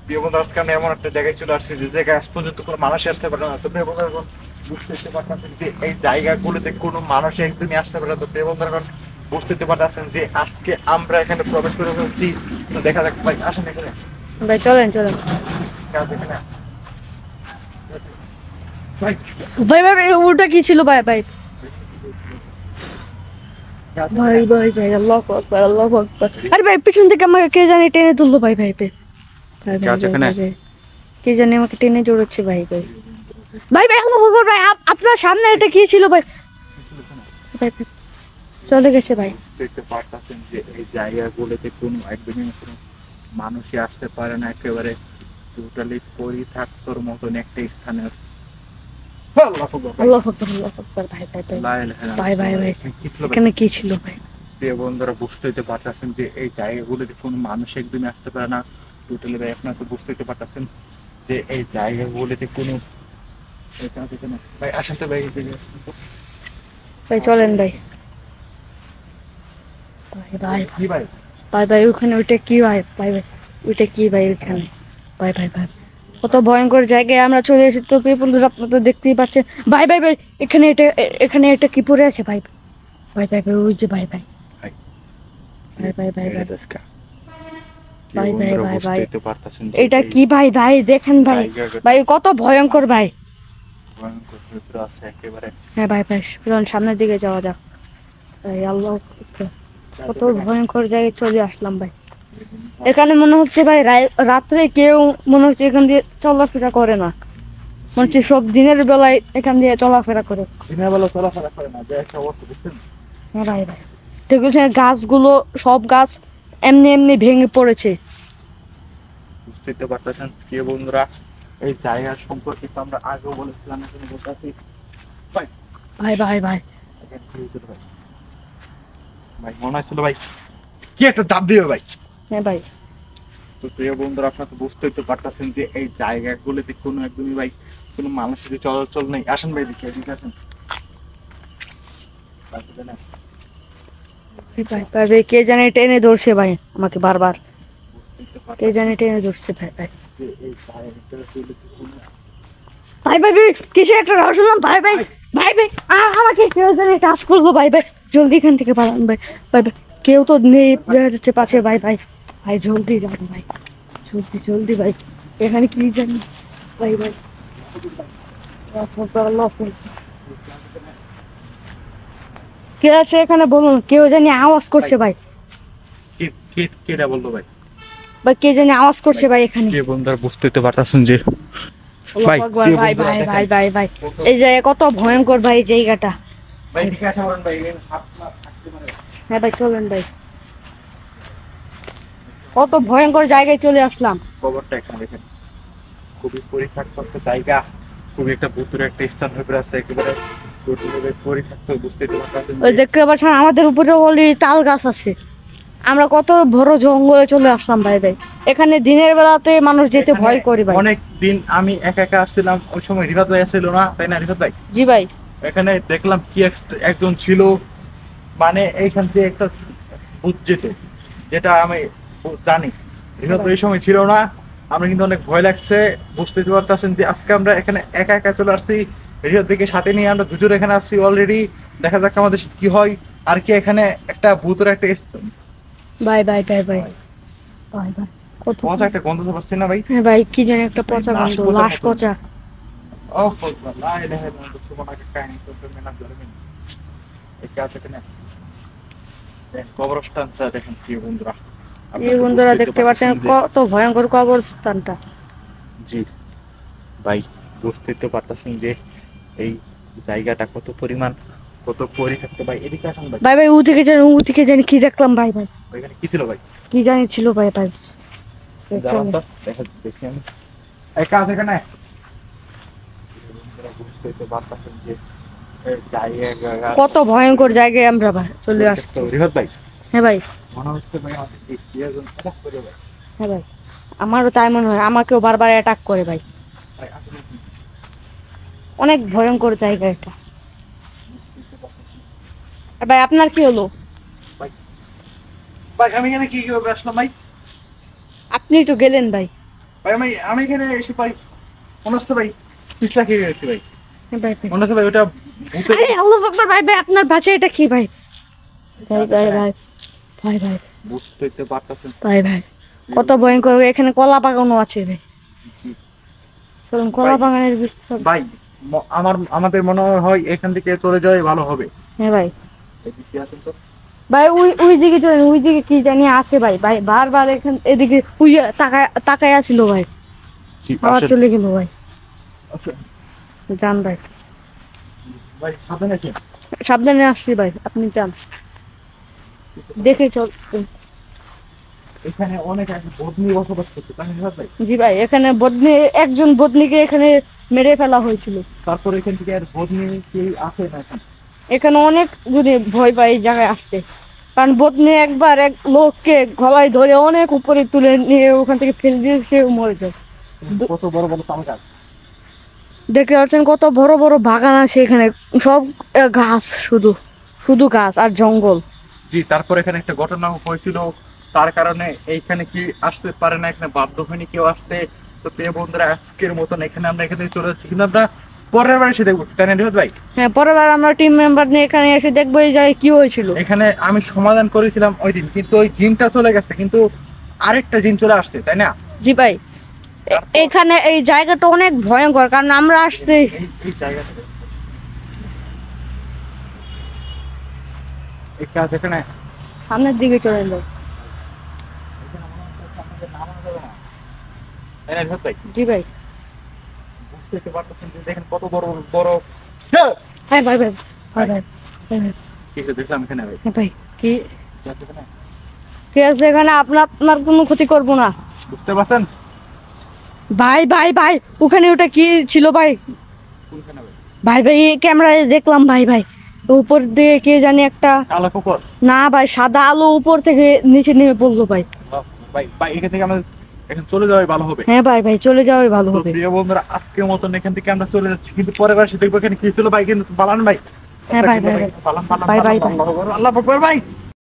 প্রিয় বন্ধু, আজকে আমরা এমন একটা জায়গায় চলে আসছি যে জায়গায় আজ পর্যন্ত কোনো মানুষ আসতে পারে না। তো প্রিয় বন্ধু, এখন বুঝতে পারতেছেন যে এই জায়গাগুলোতে কোনো মানুষ একদমই আসতে পারে না। তো প্রিয় বন্ধু, এখন বুঝতে পারতেছেন যে আজকে আমরা এখানে প্রবেশ করে ফেলছি। তো দেখা যাক ভাই, আসেন এখানে। ভাই চলেন চলেন এখানে ভাই, ভাই ভাই ভাই, ওটা কি ছিল ভাই ভাই ভাই ভাই ভাই আল্লাহু আকবার আল্লাহু আকবার। আরে ভাই পিছন থেকে আমাকে কে জানি টেনে তুললো ভাই ভাই ভাই ভাই ভাই আছে এখানে? ভাই ভাই, কে জানি আমাকে টেনে জড়াচ্ছে ভাই ভাই ভাই ভাই আল্লাহু আকবার ভাই, আপনার সামনে এটা কি ছিল ভাই ভাই ভাই, চলে গেছে ভাই। দেখতে পারতেছেন যে এই জায়গাগুলোতে কোনো একদমই কোনো মানুষই আসতে পারে না। একেবারে টোটালি পরিত্যক্তর মতন একটা স্থানে আল্লাহু আকবার আল্লাহু আকবার ভাই ভাই ভাই ভাই ভাই ভাই, এখানে কি ছিল ভাই? প্রিয় বন্ধুরা, বুঝতে পারতেছেন যে এই জায়গাগুলোতে কোনো মানুষ একদমই আসতে পারে না। টোটালি ভাই, আপনারা তো বুঝতে পারতেছেন যে এই জায়গাগুলোতে কোনো ভাই আসেন তো ভাই, এই জায়গায়। ভাই চলেন ভাই ভাই ভাই কি ভাই? ভাই ভাই ওখানে ওইটা কি ভাই ভাই ভাই, ওইটা কি ভাই ওখানে ভাই ভাই ভাই, কত ভয়ঙ্কর জায়গায় আমরা চলে এসেছি। তো পিপল আপনারা তো দেখতেই পাচ্ছেন ভাই ভাই ভাই, এখানে এটা এখানে এটা কি পড়ে আছে ভাই ভাই ভাই ভাই, ওই যে ভাই ভাই ভাই ভাই ভাই ভাই ভাই ভাই ভাই ভাই ভাই ভাই, বুঝতে পারতেছেন যে এটা এই কি ভাই ভাই দেখেন ভাই জায়গাটা ভাই, কত ভয়ঙ্কর ভাই। ভয়ঙ্কর ভিতরে আছে একেবারে। হ্যাঁ ভাই ভাই চলুন সামনের দিকে যাওয়া যাক ভাই। আল্লাহ কত ভয়ঙ্কর জায়গায় চলে আসলাম ভাই। এখানে মনে হচ্ছে ভাই রাত্রে কেউ মনে হচ্ছে এখান দিয়ে চলাফেরা করে না, মনে হচ্ছে সব দিনের বেলায় এখান দিয়ে চলাফেরা করে। দিনের বেলা চলাফেরা করে না, যে একটা অবস্থা বুঝছেন। হ্যাঁ ভাই ভাই, ঠিক আছে, গাছগুলো সব গাছ এমনি এমনি ভেঙে পড়েছে। বুঝতে পারতেছেন প্রিয় বন্ধুরা, এই জায়গা সম্পর্কে তো আমরা আগেও বলেছিলাম, এখানে বলতেছি ভাই। ভাই ভাই ভাই এখানে কি হয়েছিল ভাই? ভাই মনে হচ্ছিল ভাই কি একটা চাপ দিবে ভাই। হ্যাঁ ভাই তো প্রিয় বন্ধুরা, আপনারা তো বুঝতেই তো পারতেছেন যে এই জায়গাগুলোতে কোনো একদমই ভাই কোনো মানুষের চলাচল নেই। আসেন ভাই, দেখি এদিকে আসেন। তারপরে না, ভাই ভাই ভাই ভাই, কে জানে টেনে ধরছে ভাই আমাকে বারবার, বুঝতে কে পারতেছেন জানে টেনে ধরছে ভাই ভাই যে এই জায়গাগুলোতে কোনো ভাই ভাই ভাই, কিসে একটা রহস্য শুনলাম ভাই ভাই ভাই ভাই, আমাকে কেউ জানে টাচ করলো ভাই ভাই, জলদি এখান থেকে পালান ভাই ভাই ভাই, কেউ তো নেই দেখা যাচ্ছে পাশে ভাই ভাই ভাই, জলদি যান ভাই, জলদি জলদি ভাই, এখানে কি জানি ভাই ভাই। কে আছে এখানে বলুন, কেউ জানি আওয়াজ করছে ভাই কেটা বললো ভাই? ভাই, কে জানি আওয়াজ করছে ভাই এখানে। প্রিয় বন্ধুরা, বুঝতে তো পারতেছেন যে ভাই, ভগবান ভাই ভাই ভাই ভাই ভাই, এই জায়গা কত ভয়ঙ্কর ভাই এই জায়গাটা। ভাই ঠিক আছে বলেন ভাই, এখানে সাপ মাপ থাকতে পারে। হ্যাঁ ভাই চলেন ভাই, কত ভয়ঙ্কর জায়গায় চলে আসলাম। খবরটা এখানে দেখেন, খুবই পরিত্যক্ত একটা জায়গা, খুবই একটা ভুতুরে একটা স্থান হয়ে পড়েছে একেবারে। পরিত্যক্ত, বুঝতে তো পারতেছেন ওই যে দেখতে পাচ্ছেন আমাদের উপরে বলি তাল গাছ আছে, আমরা কত বড় জঙ্গলে চলে আসলাম ভাই ভাই। এখানে দিনের বেলাতে মানুষ যেতে এখানে ভয় করে ভাই। অনেক দিন আমি একা একা আসছিলাম, ওই সময় রিফাত ভাই আসছিল না, তাই না রিফাত ভাই? জি ভাই এখানে দেখলাম কি একজন ছিল, মানে এইখান থেকে একটা ভূত যেত, যেটা আমি জানি। রিফাত ভাই এই সময় ছিল না, আমরা কিন্তু অনেক ভয় লাগছে। বুঝতে পারতেছেন যে আজকে আমরা এখানে একা একা চলে আসছি, রিফাত ভাইকে সাথে নিয়ে আমরা দুজন এখানে আসছি অলরেডি। দেখা যাক আমাদের সাথে কি হয়। আর কি এখানে একটা ভূতের একটা ভাই ভাই ভাই ভাই ভাই ভাই, কত পচা একটা গন্ধ তো পাচ্ছি না ভাই। হ্যাঁ ভাই, কি জানি একটা পচা লাশ গন্ধ, পচা লাশ মতো। পচা। Oh, pues la ilaha illallah, subhanaka kaini kuntu minaz zalimin. এই কাজ এখানে কবরস্থানটা দেখেন প্রিয় বন্ধুরা। এই বন্ধুরা দেখতে পাচ্ছেন কত ভয়ঙ্কর কবরস্থানটা। জি ভাই, বুঝতে তো পারতেছেন যে এই জায়গাটা কত পরিমাণ, কত পরিত্যক্ত ভাই। এদিকে আসুন ভাই। ভাই ভাই, ও থেকে জানি কি দেখলাম ভাই ভাই, ওইখানে কি ছিল ভাই? কি জানি ছিল ভাই ভাই। দাঁড়ান তো, দেখি আমি। এই কাজ এখানে বুঝতে তো পারতেছেন যে এই জায়গা কত ভয়ঙ্কর জায়গায় আমরা ভাই চলে আসছি। রিফাত ভাই, হ্যাঁ ভাই মনে হচ্ছে ভাই আমাদের এই প্রিয়জন অবাক করে ভাই। হ্যাঁ ভাই, আমারও তাই মনে হয়, আমাকেও বারবার অ্যাটাক করে ভাই। ভাই আসলে কি অনেক ভয়ঙ্কর জায়গা এটা। আর ভাই আপনার কি হলো? ভাই, ভাই আমি এখানে কি করে আসলাম ভাই? আপনি তো গেলেন ভাই। ভাই আমি এখানে এসে ভাই মনে হচ্ছে ভাই পিছলা খেয়ে গেছি ভাই, ভাই ভাই মনে হচ্ছে ভাই ওটা ভূতের। আরে আল্লাহু আকবার ভাই ভাই আপনার বাচ্চা এটা কি ভাই ভাই ভাই ভাই ভাই ভাই বুঝতে পারতেছেন ভাই ভাই কত ভয়ঙ্কর এখানে কলা বাগানও আছে ভাই চলুন কলা বাগানের ভিতর ভাই। আমাদের মনে হয় এখান থেকে চলে যাওয়াই ভালো হবে। হ্যাঁ ভাই এদিকে আসেন তো। ভাই ওই দিকে চলেন ওই দিকে কি জানি আছে ভাই ভাই বারবার এদিকে ওই যে তাকায় আছিল ভাই জি, আবার আসেন। চলে গেল ভাই আসেন। যান ভাই ভাই সাবধানে আসেন। সাবধানে আসছি ভাই আপনি যান দেখে চল এখানে অনেক বদনি বসবাস করছে, তাই না ভাই? জি ভাই এখানে একজন বদনিকে এখানে মেরে ফেলা হয়েছিল তারপর এখান থেকে আর বদনি কেউ আসে না এখন। এখানে অনেক যদি ভয় পাই এই জায়গায় আসতে কারণ বদনি একবার এক লোককে গলায় ধরে অনেক উপরে তুলে নিয়ে ওখান থেকে ফেলে দিয়ে সেও মরে যায় কত বড় বড় তাল গাছ। দেখতে পাচ্ছেন কত বড় বড় বাগান আছে এখানে সব ঘাস শুধু শুধু গাছ আর জঙ্গল জি, তারপর এখানে একটা ঘটনা হয়েছিল, তার কারণে এইখানে কি আসতে পারে না, এখানে বাধ্য হয়নি কেউ আসতে। তো প্রিয় বন্ধুরা আজকের মতন আমরা এখানে চলে যাচ্ছি, কিন্তু আমরা পরের বার এসে দেখবো, তাই না রিফাত ভাই? হ্যাঁ পরের বার আমরা টিম মেম্বার নিয়ে এখানে এসে দেখবো এই জায়গায় কি হয়েছিল এখানে আমি সমাধান করেছিলাম ওই দিন, কিন্তু ওই জিনটা চলে গেছে, কিন্তু আরেকটা জিন চলে আসছে, তাই না? জি ভাই এখানে এই জায়গাটা অনেক ভয়ঙ্কর কারণ আমরা আসছি এই জায়গাটা একটা আছে এখানে। সামনের দিকে চলে এলো তাই না রিফাত ভাই? জি ভাই বুঝতে পারতেছেন যে দেখেন কত বড় বড়। হ্যাঁ ভাই ভাই ভাই ভাই ভাই ভাই কি দেখলাম এখানে ভাই? হ্যাঁ ভাই কি কি আছে এখানে? কি আছে এখানে আপনার কোনো ক্ষতি করবো না বুঝতে পারছেন ভাই ভাই ভাই ওখানে ওটা কি ছিল ভাই কোনখানে ভাই? ভাই ভাই এই ক্যামেরায় দেখলাম ভাই ভাই উপর দিয়ে কে জানি একটা কালো কুকুর। না ভাই সাদা আলো উপর থেকে নিচে নেমে পড়লো ভাই ভাই ভাই এখান থেকে আমরা এখন চলে যাওয়াই ভালো হবে। হ্যাঁ ভাই ভাই চলে যাওয়াই ভালো তো হবে প্রিয় বন্ধুরা আজকের মতন এখান থেকে আমরা চলে যাচ্ছি, কিন্তু পরের বার এসে দেখবো এখানে কি ছিল ভাই, কিন্তু পালান ভাই। হ্যাঁ ভাই ভাই ভাই পালান পালান ভাই, ভাই, পালান, আল্লাহু আকবার, আল্লাহু আকবার ভাই।